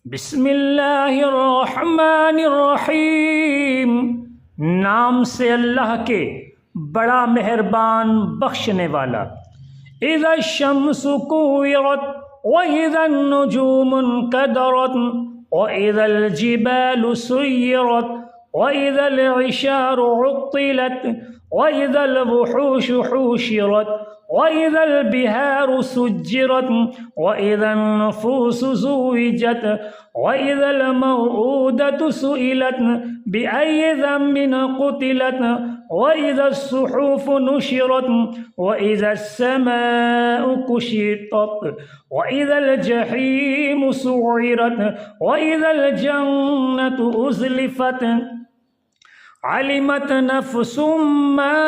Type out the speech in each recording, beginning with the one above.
بسم اللہ الرحمن الرحیم، نام سے اللہ کے بڑا مہربان بخشنے والا۔ اذا الشمس كورت واذا النجوم انكدرت واذا الجبال سيرت واذا العشار عطلت واذا الوحوش حشرت وَإِذَا الْبِحَارُ سُجِّرَتْ وَإِذَا النُّفُوسُ زُوِّجَتْ وَإِذَا الْمَوْءُودَةُ سُئِلَتْ بِأَيِّ ذَنبٍ قُتِلَتْ وَإِذَا الصُّحُفُ نُشِرَتْ وَإِذَا السَّمَاءُ كُشِطَتْ وَإِذَا الْجَحِيمُ سُعِّرَتْ وَإِذَا الْجَنَّةُ أُزْلِفَتْ علمت نفس ما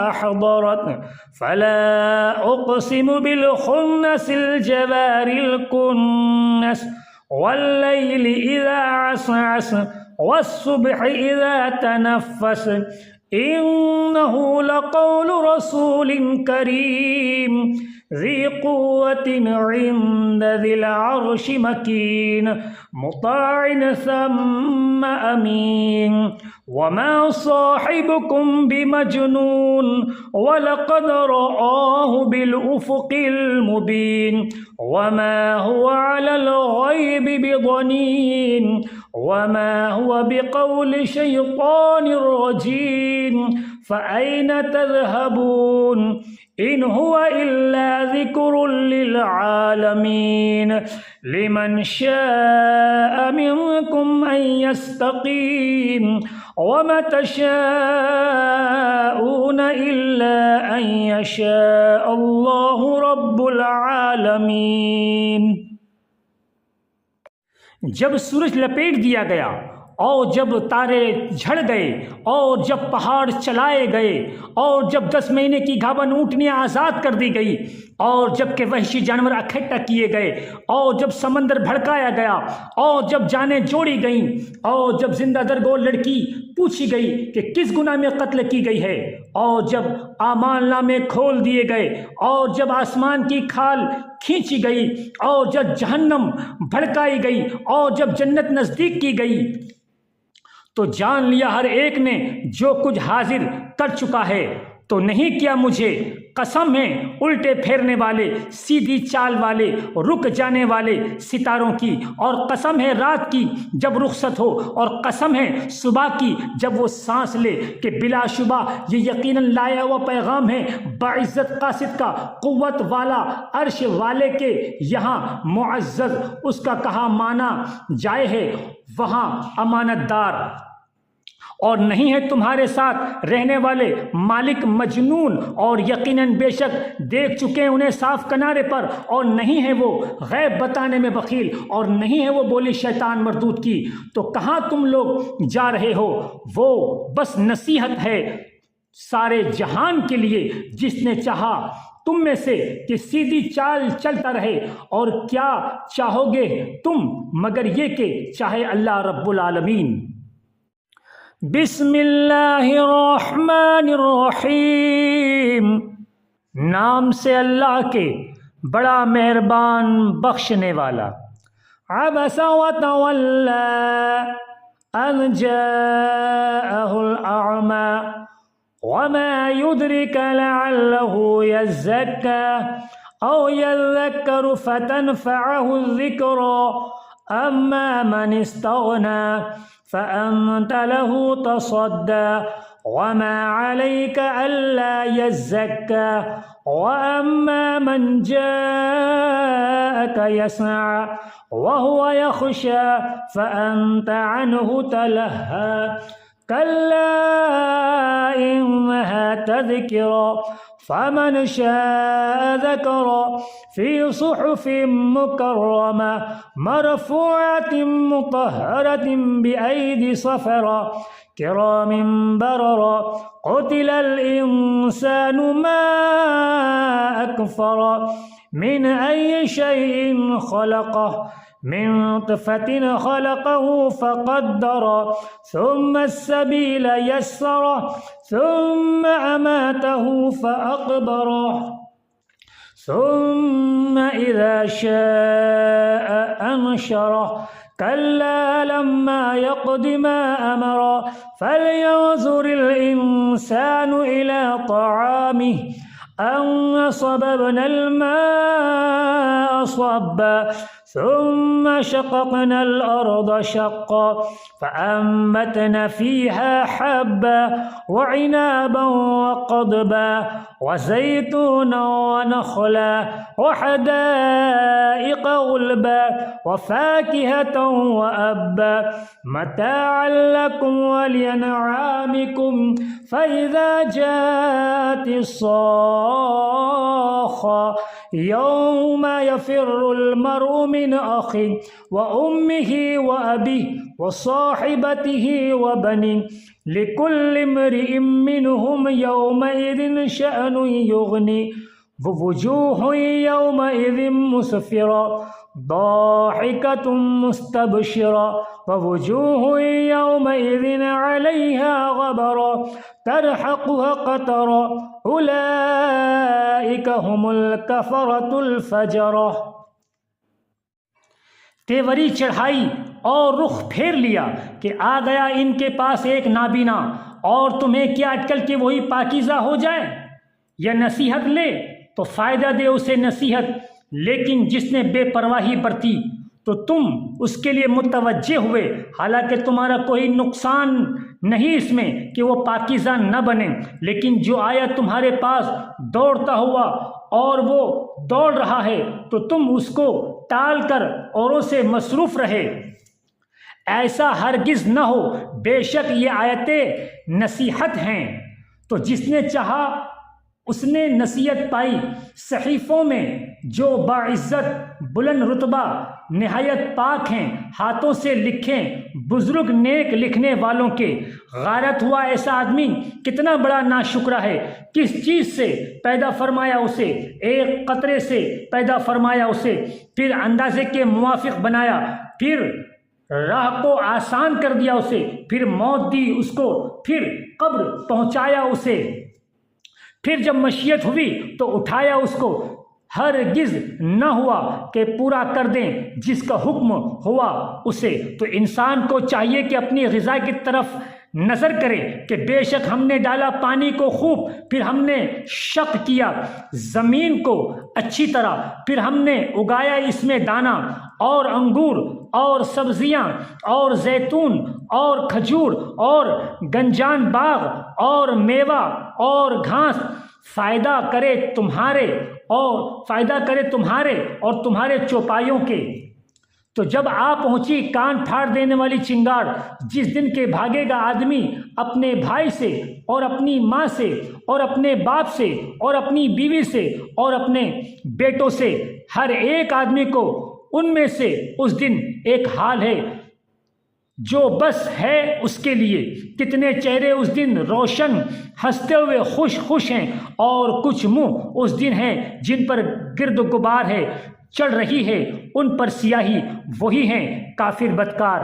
احضرت فلا اقسم بالخنس الجوار الكنس والليل اذا عسعس والصبح اذا تنفس انه لقول رسول كريم ذي قوة عند ذي العرش مكين مطاع ثم أمين وما صاحبكم بمجنون ولقد رآه بالأفق المبين وما هو على الغيب بضنين وما هو بقول شيطان رجيم فأين تذهبون إن هو إلا ذكر للعالمين لمن شاء منكم أن يستقيم وما تشاءون إلا أن يشاء الله رب العالمين۔ جب سورج لپیٹ دیا گیا اور جب تارے جھڑ گئے اور جب پہاڑ چلائے گئے اور جب 10 مہینے کی گھاون اونٹنیاں آزاد کر دی گئی اور جب کہ وحشی جانور اکٹھا کیے گئے اور جب سمندر بھڑکایا گیا اور جب جانیں جوڑی گئیں اور جب زندہ درگور لڑکی پوچھی گئی کہ کس گناہ میں قتل کی گئی ہے اور جب اعمال نامے کھول دیے گئے اور جب آسمان کی کھال کھینچی گئی اور جب جہنم بھڑکائی گئی اور جب جنت نزدیک کی گئی تو جان لیا ہر ایک نے جو کچھ حاضر کر چکا ہے تو نہیں کیا مجھے قسم ہے الٹے پھیرنے والے سیدھی چال والے رک جانے والے ستاروں کی اور قسم ہے رات کی جب رخصت ہو اور قسم ہے صبح کی جب وہ سانس لے کہ بلا شبہ یہ یقیناً لایا ہوا پیغام ہے باعزت قاصد کا قوت والا عرش والے کے یہاں معزز اس کا کہا مانا جائے ہے وہاں امانت دار اور نہیں ہے تمہارے ساتھ رہنے والے مالک مجنون اور یقیناً بے شک دیکھ چکے ہیں انہیں صاف کنارے پر اور نہیں ہے وہ غیب بتانے میں بخیل اور نہیں ہے وہ بولی شیطان مردود کی تو کہاں تم لوگ جا رہے ہو وہ بس نصیحت ہے سارے جہان کے لیے جس نے چاہا تم میں سے کہ سیدھی چال چلتا رہے اور کیا چاہو گے تم مگر یہ کہ چاہے اللہ رب العالمین۔ بسم اللہ الرحمن الرحیم، نام سے اللہ کے بڑا مہربان بخشنے والا۔ عبس وتولى ان جاءه الاعمى وما يدرك لعله يزكى او يذكر فتنفعه الذكرى اما من استغنى فأنت له تصدى وما عليك ألا يزكى وأما من جاءك يسعى وهو يخشى فأنت عنه تلهى كلا إنها تذكرة فمن شاء ذكر في صحف مكرمة مرفوعة مطهرة بأيدي صفرة كرام بررة قتل الإنسان ما أكفر من أي شيء خلقه من نطفة خلقه فقدر ثم السبيل يسره ثم أماته فأقبره ثم إذا شاء أنشره كلا لما يقض ما أمر فلينظر الإنسان إلى طعامه أن صببنا الماء صبا ثم شققنا الأرض شقا فأنبتنا فيها حبا وعنابا وقضبا وزيتونا ونخلا وحدائق غلبا وفاكهة وأبا متاعا لكم ولأنعامكم فإذا جاءت الصاخة يوم يفر المرء من أخيه وأمه وأبيه وصاحبته وبنيه لكل امرئ منهم يومئذ شأن يغني ووجوه يومئذ مسفرة ضاحكة مستبشرة ووجوه يومئذ عليها غبرة ترحقها قترة أولئك هم الكفرة الفجرة۔ تیوری چڑھائی اور رخ پھیر لیا کہ آ گیا ان کے پاس ایک نابینا، اور تمہیں کیا اٹکل کہ وہی پاکیزہ ہو جائے؟ یا نصیحت لے تو فائدہ دے اسے نصیحت، لیکن جس نے بے پرواہی برتی تو تم اس کے لیے متوجہ ہوئے، حالانکہ تمہارا کوئی نقصان نہیں اس میں کہ وہ پاکیزہ نہ بنے، لیکن جو آیا تمہارے پاس دوڑتا ہوا اور وہ دوڑ رہا ہے تو تم اس کو ٹال کر اوروں سے مصروف رہے۔ ایسا ہرگز نہ ہو، بے شک یہ آیتیں نصیحت ہیں، تو جس نے چاہا اس نے نصیحت پائی۔ صحیفوں میں جو باعزت بلند رتبہ نہایت پاک ہیں، ہاتھوں سے لکھیں بزرگ نیک لکھنے والوں کے۔ غارت ہوا ایسا آدمی کتنا بڑا ناشکرا ہے، کس چیز سے پیدا فرمایا اسے؟ ایک قطرے سے پیدا فرمایا اسے، پھر اندازے کے موافق بنایا، پھر راہ کو آسان کر دیا اسے، پھر موت دی اس کو، پھر قبر پہنچایا اسے، پھر جب مشیت ہوئی تو اٹھایا اس کو۔ ہرگز نہ ہوا کہ پورا کر دیں جس کا حکم ہوا اسے۔ تو انسان کو چاہیے کہ اپنی غذا کی طرف نظر کرے کہ بے شک ہم نے ڈالا پانی کو خوب، پھر ہم نے شق کیا زمین کو اچھی طرح، پھر ہم نے اگایا اس میں دانہ اور انگور اور سبزیاں اور زیتون اور کھجور اور گنجان باغ اور میوہ اور گھاس، فائدہ کرے تمہارے اور تمہارے چوپایوں کے۔ تو جب آ پہنچی کان پھاڑ دینے والی چنگاڑ، جس دن کے بھاگے گا آدمی اپنے بھائی سے اور اپنی ماں سے اور اپنے باپ سے اور اپنی بیوی سے اور اپنے بیٹوں سے، ہر ایک آدمی کو ان میں سے اس دن ایک حال ہے جو بس ہے اس کے لیے۔ کتنے چہرے اس دن روشن ہنستے ہوئے خوش ہیں، اور کچھ منہ اس دن ہیں جن پر گرد و غبار ہے، چڑھ رہی ہے ان پر سیاہی، وہی ہیں کافر بدکار۔